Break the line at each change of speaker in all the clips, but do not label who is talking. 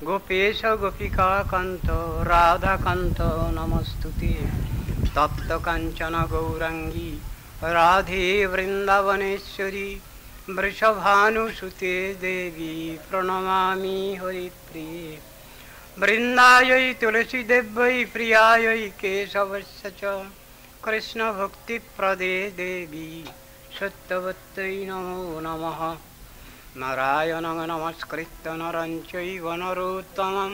गोपेश गोपिकान्त राधाकान्त नमस्तुते। तप्त कांचन गौरांगी राधे वृंदावनेश्वरी वृषभानुसुते देवी प्रणमामि हरिप्रिये। वृंदायै तुलसीदेव्यै प्रियायै केशवस्य च कृष्णभक्तिप्रदे देवी सत्यवत्यै नमो नमः। नारायणं नमस्कृत्य नरं चैव नरोत्तमं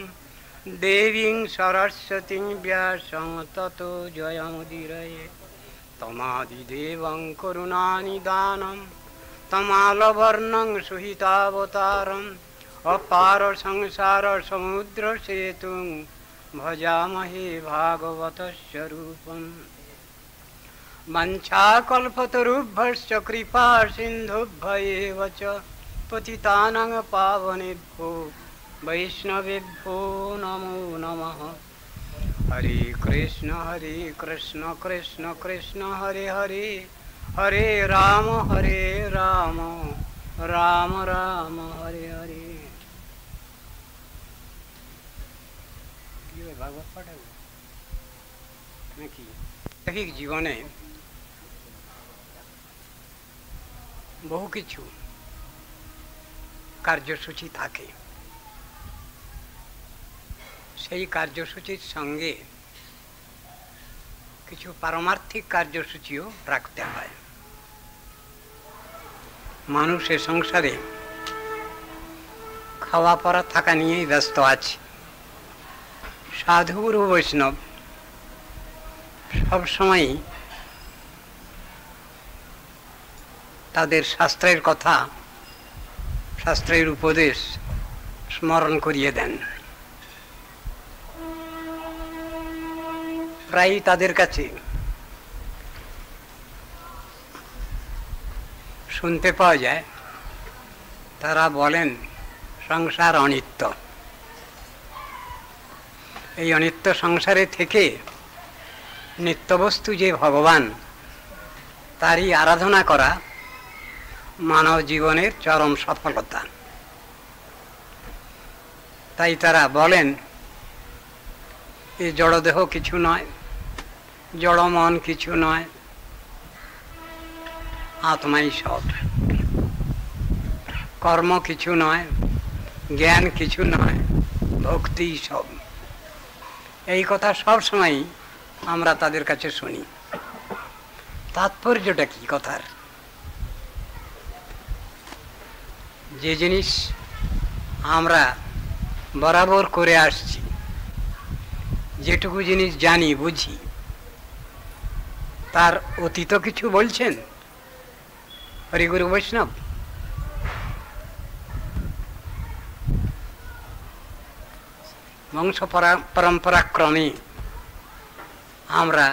देवीं सरस्वतीं व्यासं ततो जयमुदीरये। तमादिदेवं करुणानिधानं तमालवर्णं सुहितावतारम् अपार संसार समुद्रसेतुं भजामहे भागवतस्य रूपम्। वञ्चाकल्पतरुभ्यश्च कृपा सिन्धुभ्येव च पतितानां पावनेभ्यो वैष्णवेभ्यो नमो नमः। हरे कृष्ण कृष्ण कृष्ण हरे हरे, हरे राम राम राम हरे हरे। भागवत पढ़े दैहिक जीवने বহু কিছু কার্যসূচি থাকে, সেই কার্যসূচির সঙ্গে কিছু পারমার্থিক কার্যসূচিও রাখতে হয়। মানুষ এ সংসারে খাওয়া পরা থাকা নিয়েই ব্যস্ত আছে। সাধুগুরু বৈষ্ণব সবসময় তাদের শাস্ত্রের কথা, শাস্ত্রের উপদেশ স্মরণ করিয়ে দেন। প্রায়ই তাদের কাছে শুনতে পাওয়া যায়, তারা বলেন সংসার অনিত্য। এই অনিত্য সংসারে থেকে নিত্যবস্তু যে ভগবান, তারই আরাধনা করা মানব জীবনের চরম সফলতা। তাই তারা বলেন এই জড়দেহ কিছু নয়, জড় মন কিছু নয়, আত্মাই সব। কর্ম কিছু নয়, জ্ঞান কিছু নয়, ভক্তি সব। এই কথা সব সময় আমরা তাদের কাছে শুনি। তাৎপর্যটা কি কথার? যে জিনিস আমরা বরাবর করে আসছি, যেটুকু জিনিস জানি বুঝি, তার অতীত কিছু বলছেন হরিগুরু বৈষ্ণব। বংশ পরম্পরাক্রমে আমরা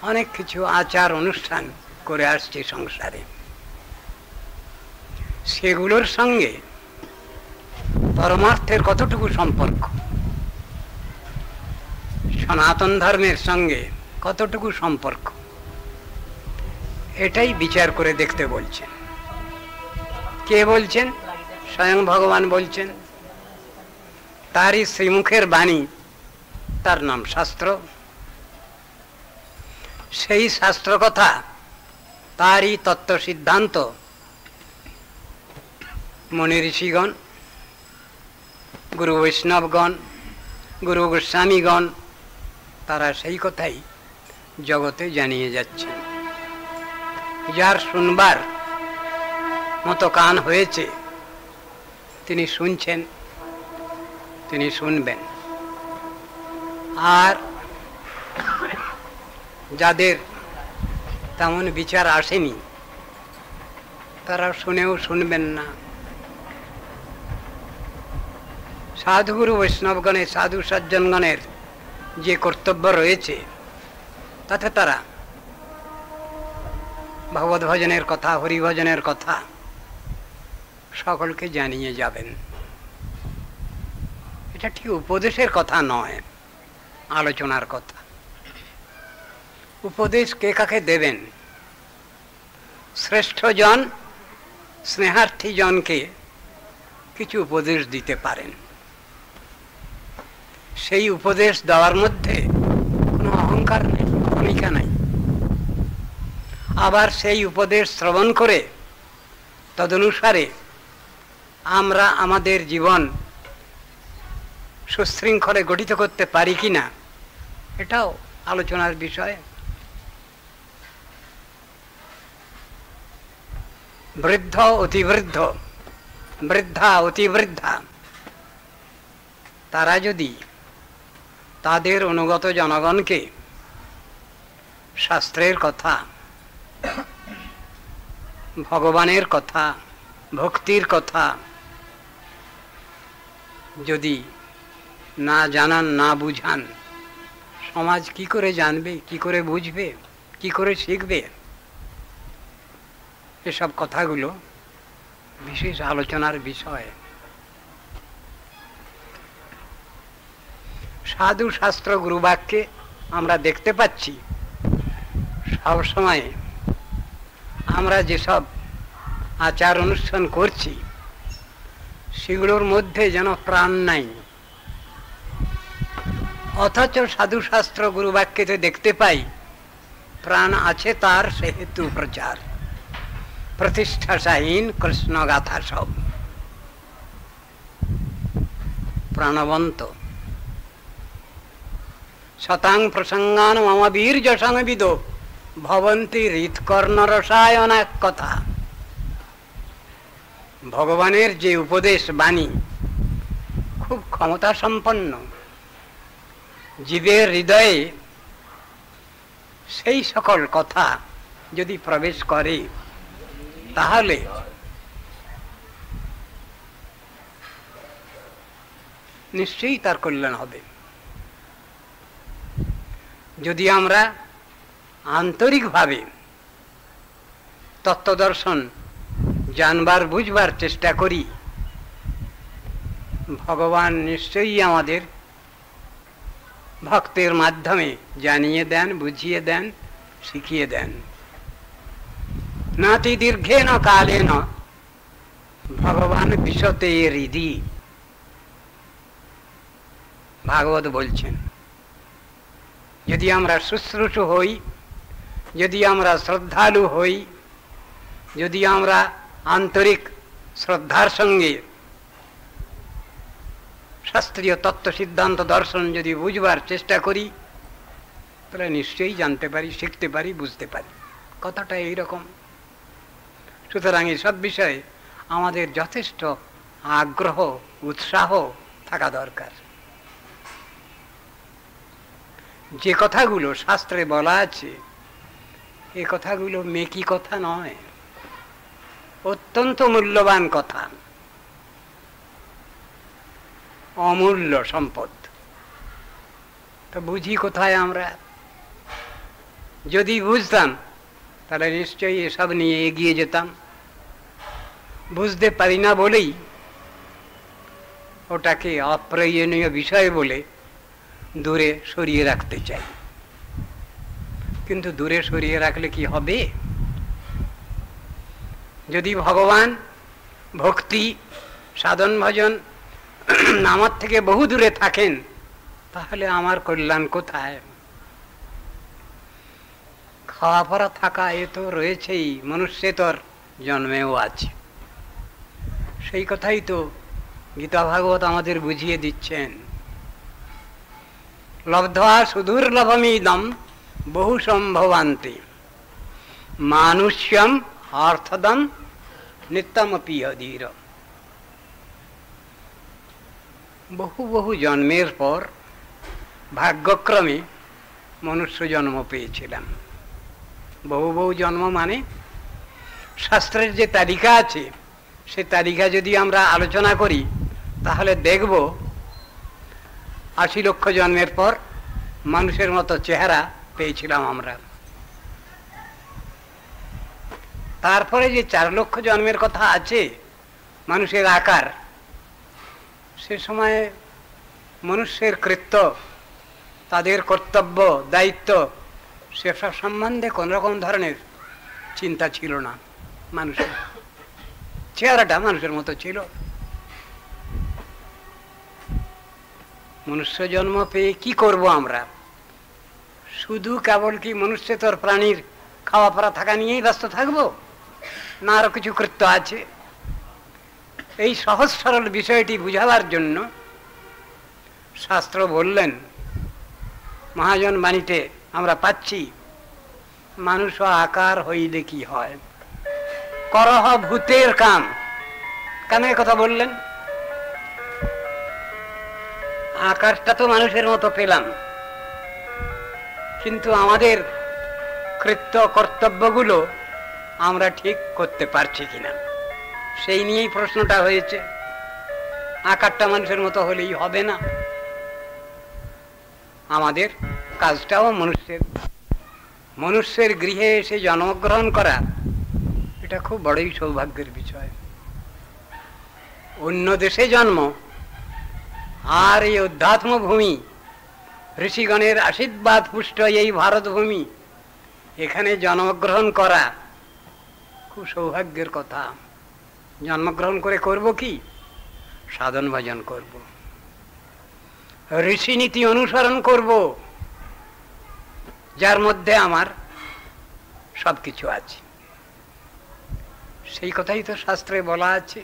অনেক কিছু আচার অনুষ্ঠান করে আসছি সংসারে। সেগুলোর সঙ্গে পরমার্থের কতটুকু সম্পর্ক, সনাতন ধর্মের সঙ্গে কতটুকু সম্পর্ক, এটাই বিচার করে দেখতে বলছেন। কে বলছেন? স্বয়ং ভগবান বলছেন। তারই শ্রীমুখের বাণী, তার নাম শাস্ত্র। সেই শাস্ত্র কথা, তারই তত্ত্ব সিদ্ধান্ত মুনি ঋষিগণ, গুরু বৈষ্ণবগণ, গুরু গোস্বামীগণ, তারা সেই কথাই জগতে জানিয়ে যাচ্ছেন। যার শুনবার মতো কান হয়েছে তিনি শুনছেন, তিনি শুনবেন। আর যাদের তেমন বিচার আসেনি, তারা শুনেও শুনবেন না। সাধুগুরু বৈষ্ণবগণের, সাধু সজ্জনগণের যে কর্তব্য রয়েছে, তাতে তারা ভগবত ভজনের কথা, হরিভজনের কথা সকলকে জানিয়ে যাবেন। এটা ঠিক উপদেশের কথা নয়, আলোচনার কথা। উপদেশ কে কাকে দেবেন? শ্রেষ্ঠ জন স্নেহার্থী জনকে কিছু উপদেশ দিতে পারেন। সেই উপদেশ দেওয়ার মধ্যে কোনো অহংকার নেই, ভূমিকা নাই। আবার সেই উপদেশ শ্রবণ করে তদনুসারে আমরা আমাদের জীবন সুশৃঙ্খলে গঠিত করতে পারি কিনা, এটাও আলোচনার বিষয়। বৃদ্ধ অতিবৃদ্ধ, বৃদ্ধা অতিবৃদ্ধা, তারা যদি তাদের অনুগত জনগণকে শাস্ত্রের কথা, ভগবানের কথা, ভক্তির কথা যদি না জানান, না বুঝান, সমাজ কি করে জানবে, কি করে বুঝবে, কি করে শিখবে? এসব কথাগুলো বিশেষ আলোচনার বিষয়। সাধু শাস্ত্র গুরুবাক্যে আমরা দেখতে পাচ্ছি সবসময় আমরা যেসব আচার অনুষ্ঠান করছি সেগুলোর মধ্যে যেন প্রাণ নাই, অথচ সাধু শাস্ত্র গুরুবাক্যেতে দেখতে পাই প্রাণ আছে তার, সেহেতু প্রচার, প্রতিষ্ঠাশাহীন কৃষ্ণ গাথা সব প্রাণবন্ত। শতাং প্রসঙ্গান মম বীর্য সংবিদ ভবন্তি হৃৎকর্ণ রসায়ন। এক কথা, ভগবানের যে উপদেশ বাণী খুব ক্ষমতা সম্পন্ন, জীবের হৃদয়ে সেই সকল কথা যদি প্রবেশ করে তাহলে নিশ্চয়ই তার কল্যাণ হবে। যদি আমরা আন্তরিকভাবে তত্ত্বদর্শন জানবার বুঝবার চেষ্টা করি, ভগবান নিশ্চয়ই আমাদের ভক্তের মাধ্যমে জানিয়ে দেন, বুঝিয়ে দেন, শিখিয়ে দেন। নাতি দীর্ঘেন কালেন ভগবান বিশতে হৃদি, ভাগবত বলছেন। যদি আমরা শুশ্রূষু হই, যদি আমরা শ্রদ্ধালু হই, যদি আমরা আন্তরিক শ্রদ্ধার সঙ্গে শাস্ত্রীয় তত্ত্ব সিদ্ধান্ত দর্শন যদি বুঝবার চেষ্টা করি, তাহলে নিশ্চয়ই জানতে পারি, শিখতে পারি, বুঝতে পারি। কথাটা এইরকম। সুতরাং এসব বিষয়ে আমাদের যথেষ্ট আগ্রহ, উৎসাহ থাকা দরকার। যে কথাগুলো শাস্ত্রে বলা আছে, এ কথাগুলো মেকি কথা নয়, অত্যন্ত মূল্যবান কথা, অমূল্য সম্পদ। তো বুঝি কোথায় আমরা? যদি বুঝতাম তাহলে নিশ্চয়ই এসব নিয়ে এগিয়ে যেতাম। বুঝতে পারি না বলেই ওটাকে অপ্রয়োজনীয় বিষয় বলে দূরে সরিয়ে রাখতে চাই। কিন্তু দূরে সরিয়ে রাখলে কি হবে? যদি ভগবান, ভক্তি, সাধন ভজন আমার থেকে বহু দূরে থাকেন, তাহলে আমার কল্যাণ কোথায়? খাওয়া পরা থাকা এ তো রয়েছেই, মনুষ্যেতর জন্মেও আছে। সেই কথাই তো গীতা ভাগবত আমাদের বুঝিয়ে দিচ্ছেন। লব্ধ্বা সুদুর্লভমিদম বহু সম্ভবান্তি মানুষ্যম অর্থদম নিত্যমপি অধীর। বহু বহু জন্মের পর ভাগ্যক্রমে মনুষ্য জন্ম পেয়েছিলাম। বহু বহু জন্ম মানে শাস্ত্রের যে তালিকা আছে, সে তালিকা যদি আমরা আলোচনা করি তাহলে দেখব 80 লক্ষ জন্মের পর মানুষের মতো চেহারা পেয়েছিলাম আমরা। তারপরে যে 4 লক্ষ জন্মের কথা আছে মানুষের আকার, সে সময় মনুষ্যের কৃত্য, তাদের কর্তব্য, দায়িত্ব, সেসব সম্বন্ধে কোন রকম ধরনের চিন্তা ছিল না। মানুষের চেহারাটা মানুষের মতো ছিল। মনুষ্য জন্ম পেয়ে কি করব আমরা? শুধু কেবল কি মনুষ্যতর প্রাণীর খাওয়া পরা থাকা নিয়েই ব্যস্ত থাকবো, না আরো কিছু কৃত্য আছে? এই সহজ সরল বিষয়টি বুঝাবার জন্য শাস্ত্র বললেন, মহাজন বাণীতে আমরা পাচ্ছি, মানুষ আকার হইলে কি হয়, করহ ভূতের কাম। কেন কথা বললেন? আকারটা তো মানুষের মতো পেলাম, কিন্তু আমাদের কৃত্য কর্তব্যগুলো আমরা ঠিক করতে পারছি কিনা, সেই নিয়েই প্রশ্নটা হয়েছে। আকারটা মানুষের মতো হলেই হবে না, আমাদের কাজটাও মনুষ্যের গৃহে এসে জন্মগ্রহণ করা, এটা খুব বড়ই সৌভাগ্যের বিষয়। অন্য দেশে জন্ম আর এই অধ্যাত্ম ভূমি, ঋষিগণের আশীর্বাদ পুষ্ট এই ভারত ভূমি, এখানে জন্মগ্রহণ করা খুব সৌভাগ্যের কথা। জন্মগ্রহণ করে করব কি? সাধন ভজন করব, ঋষি নীতি অনুসরণ করব, যার মধ্যে আমার সবকিছু আছে। সেই কথাই তো শাস্ত্রে বলা আছে।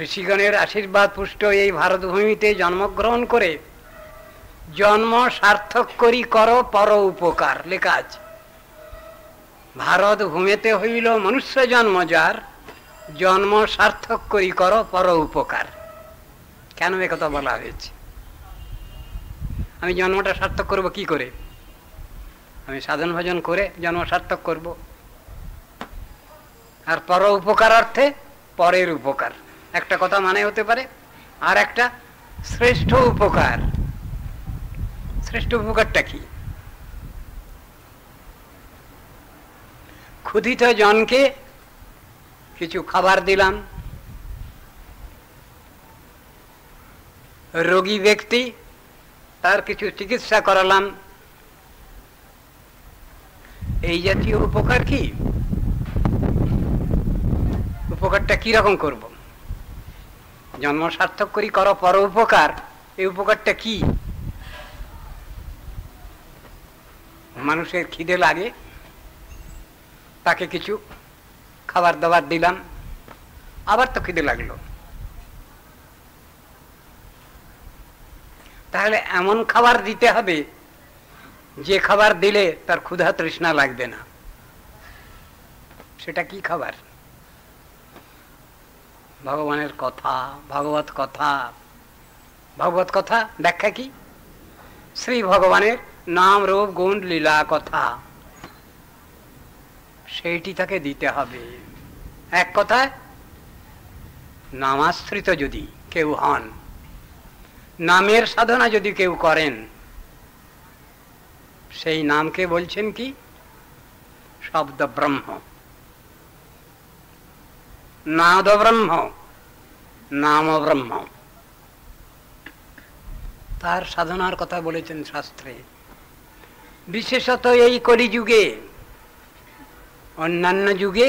ঋষিগণের আশীর্বাদ পুষ্ট এই ভারতভূমিতে জন্মগ্রহণ করে জন্ম সার্থক করি কর পর উপকার, লেখা আছে। ভারত ভূমিতে হইল মনুষ্য জন্ম, যার জন্ম সার্থক করি কর পর উপকার। কেন একথা বলা হয়েছে? আমি জন্মটা সার্থক করব কি করে? আমি সাধন ভজন করে জন্ম সার্থক করব। আর পর উপকার অর্থে পরের উপকার। একটা কথা মানে হতে পারে, আর একটা শ্রেষ্ঠ উপকার। শ্রেষ্ঠ উপকারটা কি? ক্ষুধিত জনকে কিছু খাবার দিলাম, রোগী ব্যক্তি তার কিছু চিকিৎসা করালাম, এই জাতীয় উপকার কি? উপকারটা কি রকম করব? জন্ম সার্থক করি কর পর উপকার, এই উপকারটা কি? মানুষের খিদে লাগে, তাকে কিছু খাবার দাবার দিলাম, আবার তো খিদে লাগলো, তাহলে এমন খাবার দিতে হবে যে খাবার দিলে তার ক্ষুধা তৃষ্ণা লাগবে না। সেটা কি খাবার? ভগবানের কথা, ভাগবত কথা। ভাগবত কথা ব্যাখ্যা কি? শ্রী ভগবানের নাম রূপ গুণ লীলা কথা, সেইটি তাকে দিতে হবে। এক কথায়, নামাশ্রিত যদি কেউ হন, নামের সাধনা যদি কেউ করেন, সেই নামকে বলছেন কি? শব্দ ব্রহ্ম, নাদ ব্রহ্ম, নাম ব্রহ্ম। তার সাধনার কথা বলেছেন শাস্ত্রে। বিশেষত এই কলিযুগে, অন্যান্য যুগে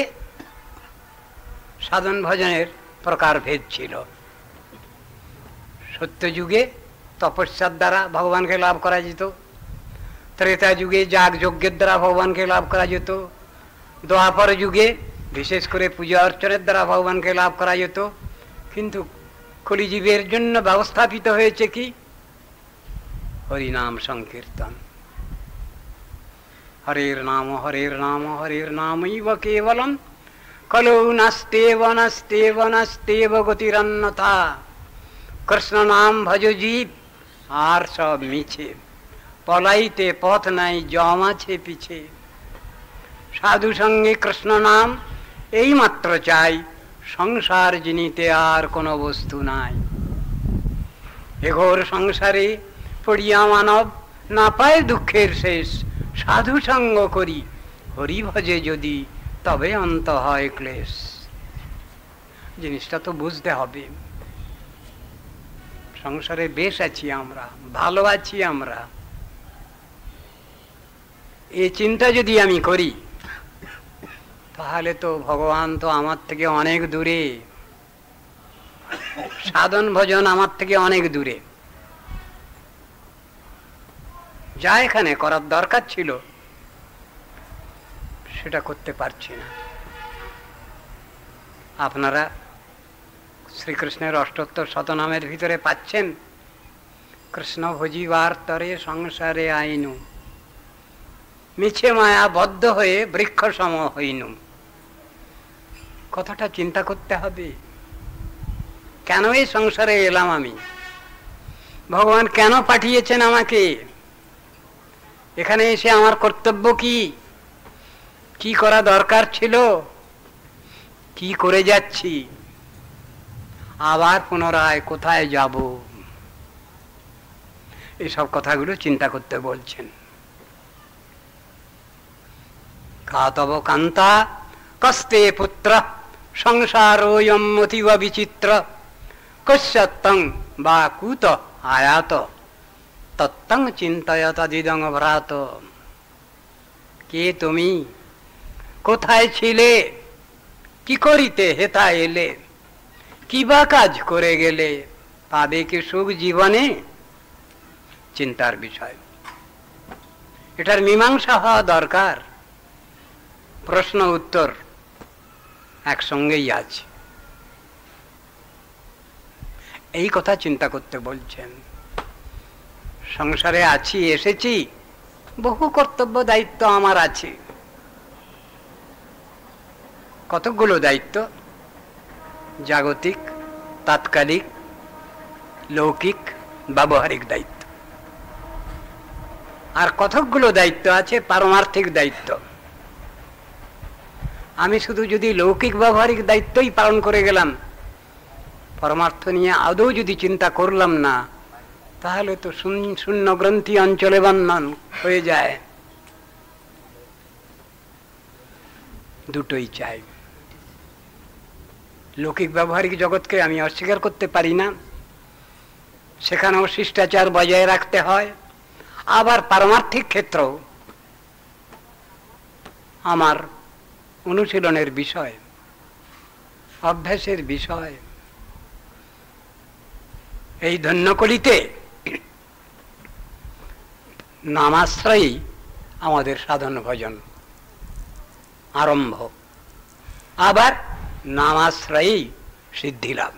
সাধন ভজনের প্রকারভেদ ছিল। সত্য যুগে তপস্যার দ্বারা ভগবানকে লাভ করা যেত, ত্রেতা যুগে যাগ যজ্ঞের দ্বারা ভগবানকে লাভ করা যেত, দ্বাপর যুগে বিশেষ করে পূজা অর্চনের দ্বারা ভগবানকে লাভ করা যেত। কিন্তু কলিজীবের জন্য ব্যবস্থাপিত হয়েছে কি? হরিনাম সংকীর্তন। হরের নাম হরের নাম হরের নামৈব কেবলম কলৌ নাস্তেব নাস্তেব নাস্তেব গতিরন্যথা। কৃষ্ণ নাম ভজ জীব, আর সব মিছে, পলাইতে পথ নাই, জম আছে পিছে। সাধু সঙ্গে কৃষ্ণ নাম এই মাত্র চাই, সংসার জিনিতে আর কোনো বস্তু নাই। এঘোর সংসারে পড়িয়া মানব না পায় দুঃখের শেষ, সাধু সঙ্গ করি হরি ভজে যদি, তবে অন্ত হয় ক্লেশ। জিনিসটা তো বুঝতে হবে। সংসারে বেশ আছি আমরা, ভালো আছি আমরা, এই চিন্তা যদি আমি করি, তাহলে তো ভগবান তো আমার থেকে অনেক দূরে। সাধন ভজন আমার থেকে অনেক দূরে। যা এখানে করার দরকার ছিল সেটা করতে পারছি না। আপনারা শ্রীকৃষ্ণের অষ্টোত্তর শতনামের ভিতরে পাচ্ছেন, কৃষ্ণ ভজিবার তরে সংসারে আইনু, মিছে মায়া বদ্ধ হয়ে বৃক্ষ সম হইনু। কথাটা চিন্তা করতে হবে। কেন এই সংসারে এলাম আমি? ভগবান কেন পাঠিয়েছেন আমাকে? এখানে এসে আমার কর্তব্য কি? কি করা দরকার ছিল? কি করে যাচ্ছি? আবার পুনরায় কোথায় যাব? এসব কথাগুলো চিন্তা করতে বলছেন। কাতব কান্তা কস্তে পুত্র সংসারোয়ম অতীব বিচিত্র কস্যত্তং বা কুত আয়াত তত্তং চিন্তয়ত দিদং ভ্রাত। কে তুমি? কোথায় ছিলে? কি করিতে হেতা এলে? কি বা কাজ করে গেলে? পাবে কি সুখ জীবনে? চিন্তার বিষয়। এটার মীমাংসা হওয়া দরকার। প্রশ্ন উত্তর একসঙ্গেই আছে। এই কথা চিন্তা করতে বলছেন। সংসারে আছি, এসেছি, বহু কর্তব্য দায়িত্ব আমার আছে। কতগুলো দায়িত্ব? জাগতিক, তাৎকালিক, লৌকিক, ব্যবহারিক দায়িত্ব। আর কতকগুলো দায়িত্ব আছে পারমার্থিক দায়িত্ব। আমি শুধু যদি লৌকিক ব্যবহারিক দায়িত্বই পালন করে গেলাম, পরমার্থ নিয়ে আদৌ যদি চিন্তা করলাম না, তাহলে তো শূন্য গ্রন্থি অঞ্চলে বন্ধন হয়ে যায়। দুটোই চাই। লৌকিক ব্যবহারিক জগৎকে আমি অস্বীকার করতে পারি না, সেখানেও শিষ্টাচার বজায় রাখতে হয়। আবার পারমার্থিক ক্ষেত্রেও আমার অনুশীলনের বিষয়, অভ্যাসের বিষয়। এই ধন্যকলিতে নামাশ্রয়ী আমাদের সাধন ভজন আরম্ভ, আবার নামাশ্রয়ী সিদ্ধি লাভ,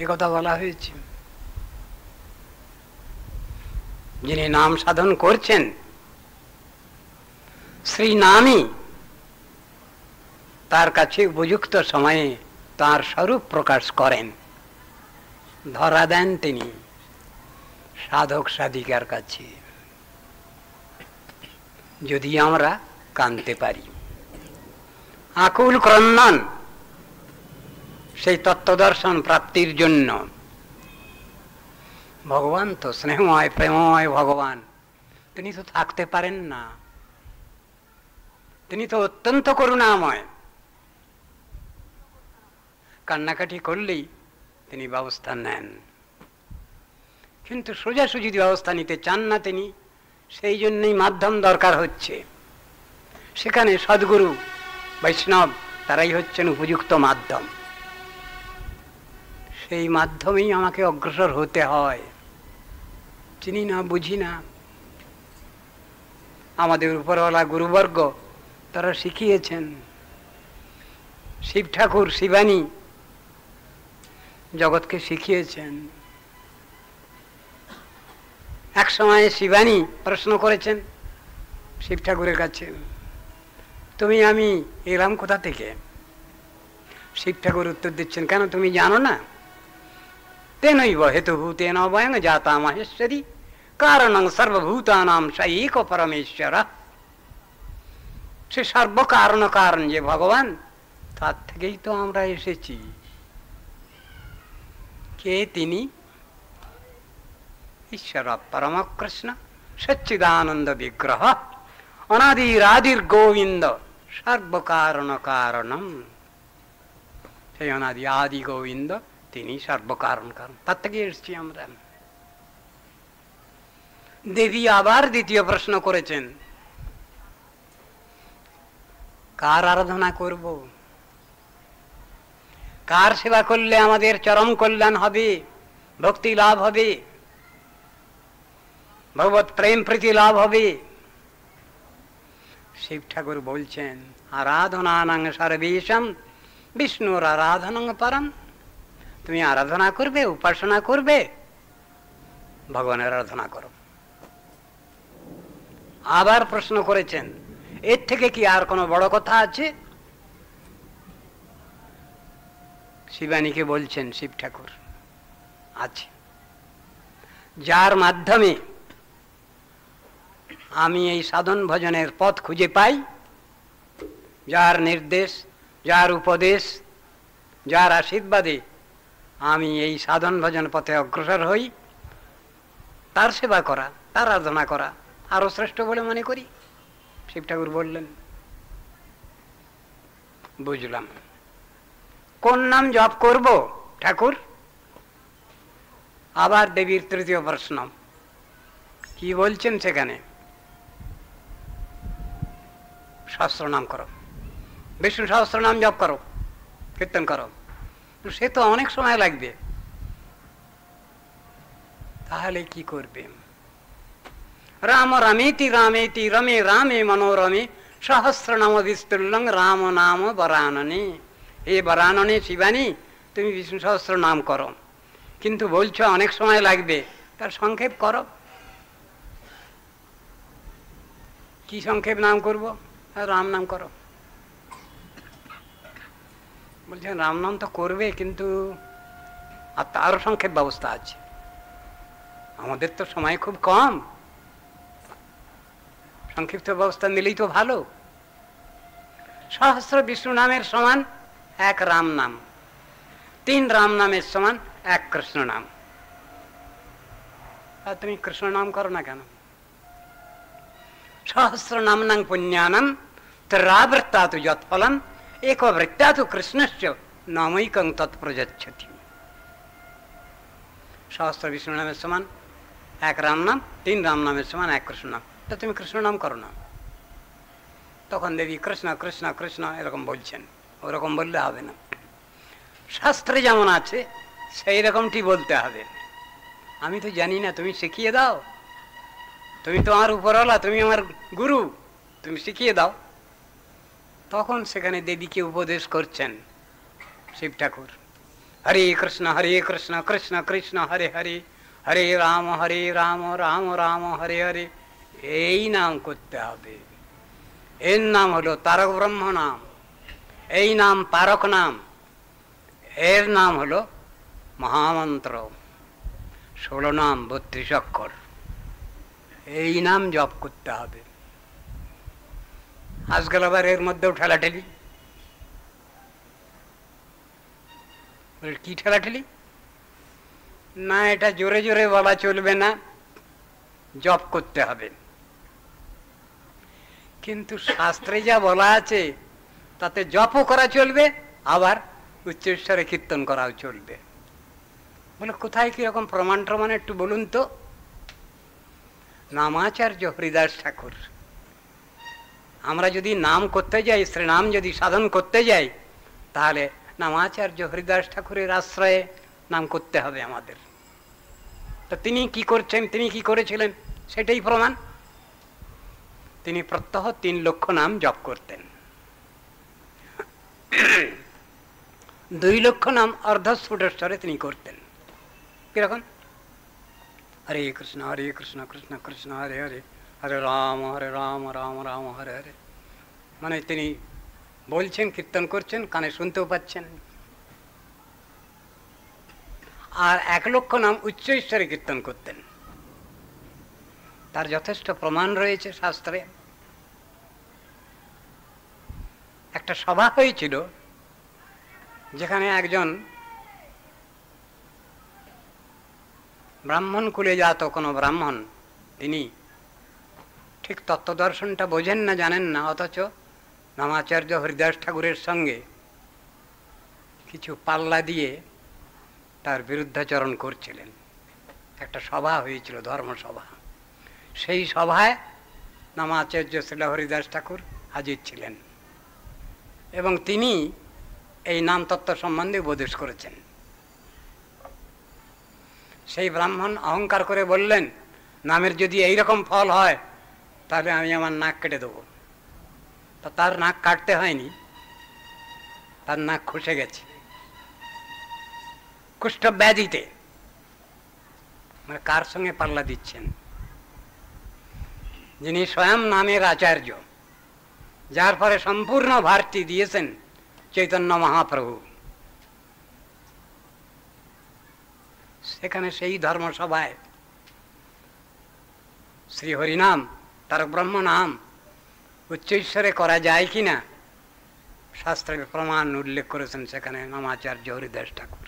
এ কথা বলা হয়েছে। যিনি নাম সাধন করছেন, শ্রী নামই তার কাছে উপযুক্ত সময়ে তার স্বরূপ প্রকাশ করেন, ধরা দেন তিনি সাধক সাধিকার কাছে। যদি আমরা কানতে পারি, আকুল ক্রন্দন সেই তত্ত্বদর্শন প্রাপ্তির জন্য। ভগবান তো স্নেহময়, প্রেমময় ভগবান, তিনি তো থাকতে পারেন না। তিনি তো অত্যন্ত করুণাময়। কান্নাকাটি করলেই তিনি ব্যবস্থা নেন, কিন্তু সোজাসুজি ব্যবস্থা নিতে চান না তিনি। সেই জন্যই মাধ্যম দরকার হচ্ছে। সেখানে সদ্গুরু বৈষ্ণব তারাই হচ্ছেন উপযুক্ত মাধ্যম। সেই মাধ্যমেই আমাকে অগ্রসর হতে হয়। চিনি না, বুঝি না। আমাদের উপরওয়ালা গুরুবর্গ তারা শিখিয়েছেন। শিব ঠাকুর, শিবানী জগৎকে শিখিয়েছেন। এক সময় শিবানী প্রশ্ন করেছেন শিব ঠাকুরের কাছে, তুমি আমি এলাম কোথা থেকে? শিব ঠাকুর উত্তর দিচ্ছেন, কেন তুমি জানো না? তেনৈব হেতুভূতেন বয়ং জাতা মহেশ্বরী কারণং সর্বভূতানাং স এক পরমেশ্বর। সে সর্বকারণ কারণ যে ভগবান, তার থেকেই তো আমরা এসেছি। কে তিনি? ঈশ্বর পরম কৃষ্ণ সচ্চিদানন্দ বিগ্রহ অনাদিরাদির গোবিন্দ সর্বকারণ কারণম। সেই অনাদি আদি গোবিন্দ, তিনি সর্বকারণ কারণ, তার থেকে এসেছি আমরা। দেবী আবার দ্বিতীয় প্রশ্ন করেছেন, কার আরাধনা করব? কার সেবা করলে আমাদের চরম কল্যাণ হবে, ভক্তি লাভ হবে, ভগবত প্রেম প্রীতি লাভ হবে? শিব ঠাকুর বলছেন আরাধনানাং সর্বেষাং বিষ্ণুর আরাধনাং পরম। তুমি আরাধনা করবে, উপাসনা করবে, ভগবানের আরাধনা করো। আবার প্রশ্ন করেছেন এর থেকে কি আর কোনো বড় কথা আছে? শিবানীকে বলছেন শিব ঠাকুর আছে, যার মাধ্যমে আমি এই সাধন ভজনের পথ খুঁজে পাই, যার নির্দেশ, যার উপদেশ, যার আশীর্বাদে আমি এই সাধন ভজন পথে অগ্রসর হই, তার সেবা করা, তার আরাধনা করা আরো শ্রেষ্ঠ বলে মনে করি। শিব ঠাকুর বললেন বুঝলাম। কোন নাম জপ করব ঠাকুর? আবার দেবীর তৃতীয় প্রশ্ন, কি বলছেন সেখানে? সহস্র নাম করো, বিষ্ণু সহস্র নাম জপ করো, কীর্তন করো। সে তো অনেক সময় লাগবে, তাহলে কি করবে? রাম রামেতি রামেতি রমে রামে মনোরমে সহস্র নাম বিস্তুল্যং রাম নাম বরাননে। হে বরাননে শিবানী, তুমি বিষ্ণু সহস্র নাম করো, কিন্তু বলছো অনেক সময় লাগবে, তার সংক্ষেপ করো। কি সংক্ষেপ নাম করব? রাম নাম করো। বলছেন রাম নাম তো করবে, কিন্তু আর তারও সংক্ষেপ ব্যবস্থা আছে। আমাদের তো সময় খুব কম, সংক্ষিপ্ত ব্যবস্থা নিলেই তো ভালো। সহস্র বিষ্ণু নামের সমান এক রাম নাম, 3 রাম নামের সমান এক কৃষ্ণ নাম। আর তুমি কৃষ্ণ নাম করো না কেন? সহস্র নামনাং পুণ্যানাম ত্রাবৃত্তাতু যৎফলম একবৃত্তাতু কৃষ্ণস্য নামৈকং তৎপ্রযচ্ছতি। সহস্র বিষ্ণু নামের সমান এক রাম নাম, 3 রাম নামের সমান এক কৃষ্ণ নাম। তা তুমি কৃষ্ণ নাম করো না। তখন দেবী কৃষ্ণ কৃষ্ণ কৃষ্ণ এরকম বলছেন, ওরকম বললে হবে না। শাস্ত্রে যেমন আছে সেই রকমটি বলতে হবে। আমি তো জানি না, তুমি শিখিয়ে দাও। তুমি তো আমার উপরওয়ালা, তুমি আমার গুরু, তুমি শিখিয়ে দাও। তখন সেখানে দেবীকে উপদেশ করছেন শিব ঠাকুর। হরে কৃষ্ণ কৃষ্ণ কৃষ্ণ হরে হরে, হরে রাম রাম রাম হরে হরে, এই নাম করতে হবে। এর নাম হলো তারক ব্রহ্ম নাম, এই নাম পারক নাম, এর নাম হলো মহামন্ত্র, 16 নাম 32 অক্ষর। এই নাম জপ করতে হবে। আজকাল আবার এর মধ্যেও ঠেলাঠেলি। কি ঠেলাঠেলি? না, এটা জোরে জোরে বলা চলবে না, জপ করতে হবে। কিন্তু শাস্ত্রে যা বলা আছে তাতে জপও করা চলবে, আবার উচ্চস্বরে কীর্তন করাও চলবে। বলে কোথায় কিরকম প্রমাণ ট্রমাণ একটু বলুন তো। নামাচার্য হরিদাস ঠাকুর, আমরা যদি নাম করতে যাই, শ্রীনাম যদি সাধন করতে যাই, তাহলে নামাচার্য হরিদাস ঠাকুরের আশ্রয়ে নাম করতে হবে আমাদের। তো তিনি কি করছেন, তিনি কি করেছিলেন সেটাই প্রমাণ। তিনি প্রত্যহ 3 লক্ষ নাম জপ করতেন। 2 লক্ষ নাম অর্ধস্ফুটস্বরে তিনি করতেন। কিরকম? হরে কৃষ্ণ কৃষ্ণ কৃষ্ণ হরে হরে, হরে রাম রাম রাম হরে হরে। মানে তিনি বলছেন, কীর্তন করছেন, কানে শুনতেও পাচ্ছেন। আর 1 লক্ষ নাম উচ্চ ঈশ্বরে কীর্তন করতেন। তার যথেষ্ট প্রমাণ রয়েছে শাস্ত্রে। একটা সভা হয়েছিল যেখানে একজন ব্রাহ্মণ কুলে জাত কোনো ব্রাহ্মণ, তিনি ঠিক তত্ত্বদর্শনটা বোঝেন না, জানেন না, অথচ নামাচার্য হরিদাস ঠাকুরের সঙ্গে কিছু পাল্লা দিয়ে তার বিরুদ্ধাচরণ করছিলেন। একটা সভা হয়েছিল, ধর্মসভা। সেই সভায় নামাচার্য শ্রীল হরিদাস ঠাকুর হাজির ছিলেন এবং তিনি এই নাম তত্ত্ব সম্বন্ধে উপদেশ করেছেন। সেই ব্রাহ্মণ অহংকার করে বললেন, নামের যদি এইরকম ফল হয় তাহলে আমি আমার নাক কেটে দেবো। তা তার নাক কাটতে হয়নি, তার নাক খসে গেছে কুষ্ঠ ব্যাধিতে। মানে কার সঙ্গে পাল্লা দিচ্ছেন? যিনি স্বয়ং নামের আচার্য, যার পরে সম্পূর্ণ ভারটি দিয়েছেন চৈতন্য মহাপ্রভু, সেখানে সেই ধর্মসভায় শ্রী হরিনাম, তার ব্রহ্ম নাম উচ্চৈশ্বরে করা যায় কিনা শাস্ত্রের প্রমাণ উল্লেখ করেছেন সেখানে নামাচার্য হরিদাস ঠাকুর।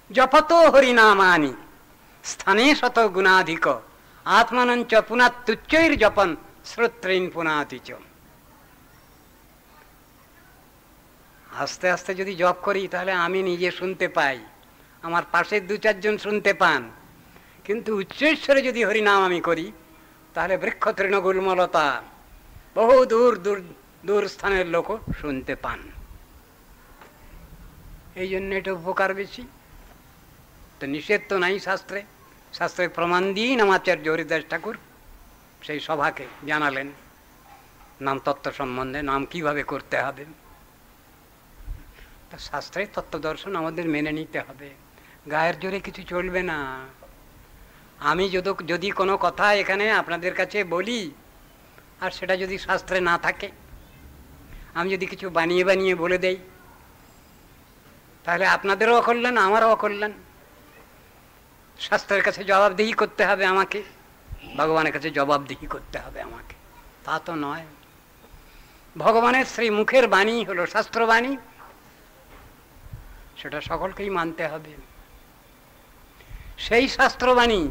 জপত হরিনামানি স্থানে শত গুণাধিক আত্মানঞ্চ পুনাতুচ্চৈর জপন শ্রোত্রীন পুনাতিচ। আস্তে আস্তে যদি জপ করি তাহলে আমি নিজে শুনতে পাই, আমার পাশের দু চারজন শুনতে পান, কিন্তু উচ্চৈশ্বরে যদি হরিনাম আমি করি তাহলে বৃক্ষ তৃণগুল্মলতা বহু দূর দূর দূর স্থানের লোকও শুনতে পান। এই জন্য এটা উপকার বেশি। তো নিষেধ তো নাই শাস্ত্রে, শাস্ত্রের প্রমাণ দিয়েই নামাচার্য হরিদাস ঠাকুর সেই সভাকে জানালেন নাম তত্ত্ব সম্বন্ধে, নাম কিভাবে করতে হবে। তা শাস্ত্রের তত্ত্ব দর্শন আমাদের মেনে নিতে হবে, গায়ের জোরে কিছু চলবে না। আমি যদি কোনো কথা এখানে আপনাদের কাছে বলি আর সেটা যদি শাস্ত্রে না থাকে, আমি যদি কিছু বানিয়ে বানিয়ে বলে দেই, তাহলে আপনাদেরও অকল্যাণ, আমারও অকল্যাণ। শাস্ত্রের কাছে জবাবদিহি করতে হবে আমাকে, ভগবানের কাছে জবাবদিহি করতে হবে আমাকে। তা তো নয়। ভগবানের শ্রী মুখের বাণী হলো শাস্ত্রবাণী, সেটা সকলকেই মানতে হবে। সেই শাস্ত্রবাণী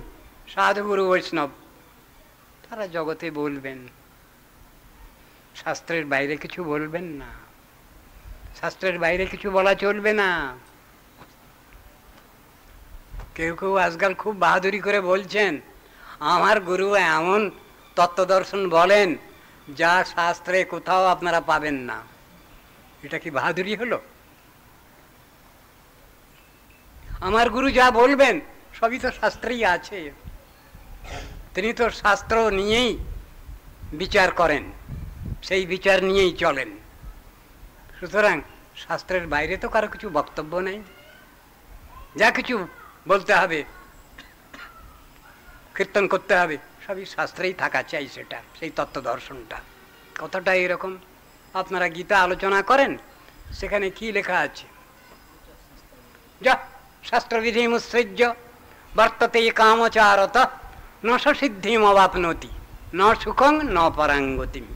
সাধুগুরু বৈষ্ণব তারা জগতে বলবেন, শাস্ত্রের বাইরে কিছু বলবেন না, শাস্ত্রের বাইরে কিছু বলা চলবে না। কেউ কেউ আজকাল খুব বাহাদুরি করে বলছেন, আমার গুরু এমন তত্ত্ব দর্শন বলেন যা শাস্ত্রে কোথাও আপনারা পাবেন না। এটা কি বাহাদুরি হলো? আমার গুরু যা বলবেন সবই তো শাস্ত্রেই আছে, তিনি তো শাস্ত্র নিয়েই বিচার করেন, সেই বিচার নিয়েই চলেন। সুতরাং শাস্ত্রের বাইরে তো কারো কিছু বক্তব্য নেই। যা কিছু বলতে হবে, কীর্তন করতে হবে, সবই শাস্ত্রেই থাকা চাই। সেটা সেই তত্ত্ব দর্শনটা কতটা এরকম। আপনারা গীতা আলোচনা করেন, সেখানে কি লেখা আছে? যা শাস্ত্রবিধি মুৎসৃজ্য বর্ততে কামচারত ন সিদ্ধিম অবাপ্নতি ন সুখং ন পরাঙ্গতিম।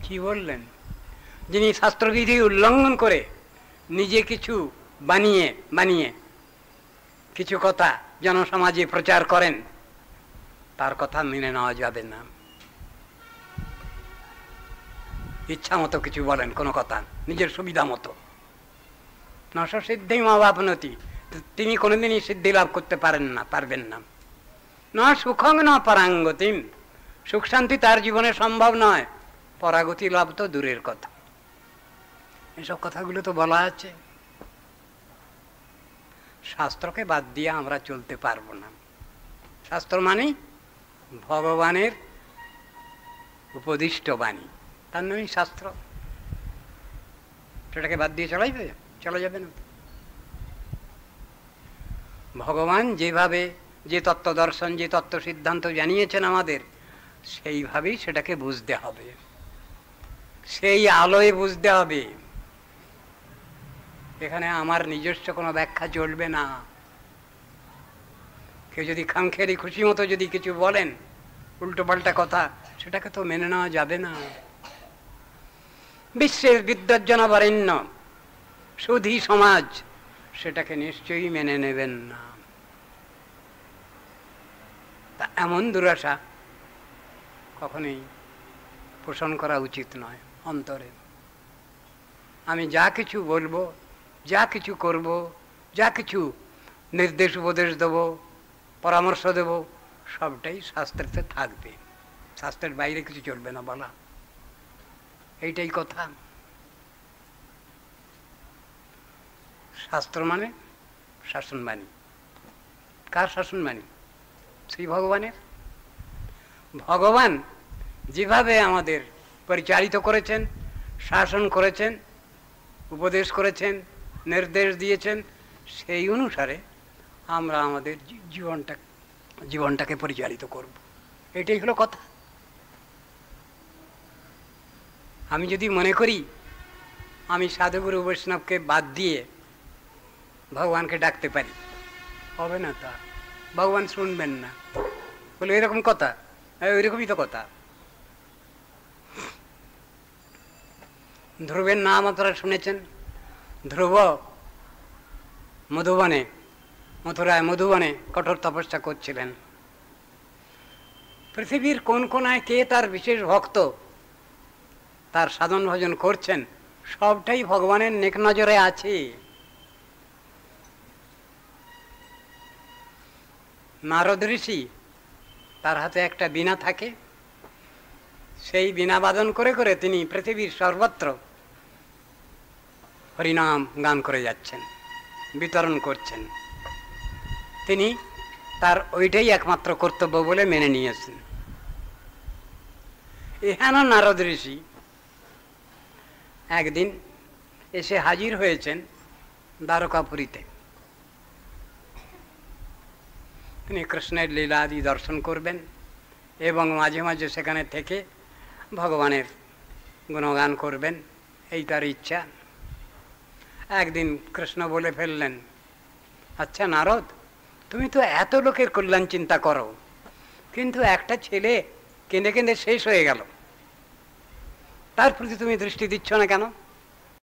কি বললেন? যিনি শাস্ত্রবিধি উল্লঙ্ঘন করে নিজে কিছু বানিয়ে বানিয়ে কিছু কথা জনসমাজে প্রচার করেন, তার কথা মেনে নেওয়া যাবে না। ইচ্ছা মতো কিছু বলেন কোনো কথা, নিজের সুবিধা মতো। নশ সিদ্ধি অবাপ্নতি, তিনি কোনোদিনই সিদ্ধি লাভ করতে পারবেন না। না সুখং না পরাঙ্গতিম, সুখ শান্তি তার জীবনে সম্ভব নয়, পরাগতি লাভ তো দূরের কথা। এসব কথাগুলো তো বলা আছে। শাস্ত্রকে বাদ দিয়ে আমরা চলতে পারবো না। শাস্ত্র মানে ভগবানের উপদিষ্ট বাণী, তার নামই শাস্ত্র। সেটাকে বাদ দিয়ে চলা যাবে না। ভগবান যেভাবে যে তত্ত্ব দর্শন, যে তত্ত্ব সিদ্ধান্ত জানিয়েছেন আমাদের, সেইভাবেই সেটাকে বুঝতে হবে, সেই আলোয় বুঝতে হবে। এখানে আমার নিজস্ব কোনো ব্যাখ্যা চলবে না। কেউ যদি খামখেয়ালি খুশি মতো যদি কিছু বলেন, উল্টো পাল্টা কথা, সেটাকে তো মেনে নেওয়া যাবে না। বিশ্বের বিদ্বজ্জনবরেণ্য সুধী সমাজ সেটাকে নিশ্চয়ই মেনে নেবেন না। তা এমন দুরাশা কখনোই পোষণ করা উচিত নয় অন্তরে। আমি যা কিছু বলবো, যা কিছু করব, যা কিছু নির্দেশ উপদেশ দেব, পরামর্শ দেব, সবটাই শাস্ত্রেতে থাকবে, শাস্ত্রের বাইরে কিছু চলবে না বলা। এইটাই কথা। শাস্ত্র মানে শাসনবাণী। কার শাসনবাণী? শ্রী ভগবানের। ভগবান যেভাবে আমাদের পরিচালিত করেছেন, শাসন করেছেন, উপদেশ করেছেন, নির্দেশ দিয়েছেন, সেই অনুসারে আমরা আমাদের জীবনটাকে পরিচালিত করব। এটাই হলো কথা। আমি যদি মনে করি আমি সাধুগুরু বৈষ্ণবকে বাদ দিয়ে ভগবানকে ডাকতে পারি, হবে না। তা ভগবান শুনবেন না, বলে এরকম কথা, ওইরকমই তো কথা। ধ্রুবের নাম আপনারা শুনেছেন। ধ্রুব মথুরায় মধুবনে কঠোর তপস্যা করছিলেন। পৃথিবীর কোন কোনায় কে তার বিশেষ ভক্ত, তার সাধন ভজন করছেন, সবটাই ভগবানের নেক নজরে আছে। নারদ ঋষি, তার হাতে একটা বীণা থাকে, সেই বীণা বাদন করে করে তিনি পৃথিবীর সর্বত্র হরিনাম গান করে যাচ্ছেন, বিতরণ করছেন। তিনি তার ওইটাই একমাত্র কর্তব্য বলে মেনে নিয়েছেন। এখানে নারদ ঋষি একদিন এসে হাজির হয়েছেন দ্বারকাপুরীতে। তিনি কৃষ্ণের লীলা আদি দর্শন করবেন এবং মাঝে মাঝে সেখানে থেকে ভগবানের গুণগান করবেন, এই তার ইচ্ছা। একদিন কৃষ্ণ বলে ফেললেন, আচ্ছা নারদ, তুমি তো এত লোকের কল্যাণ চিন্তা করো, কিন্তু একটা ছেলে কেঁদে কেঁদে শেষ হয়ে গেল, তার প্রতি তুমি দৃষ্টি দিচ্ছ না কেন?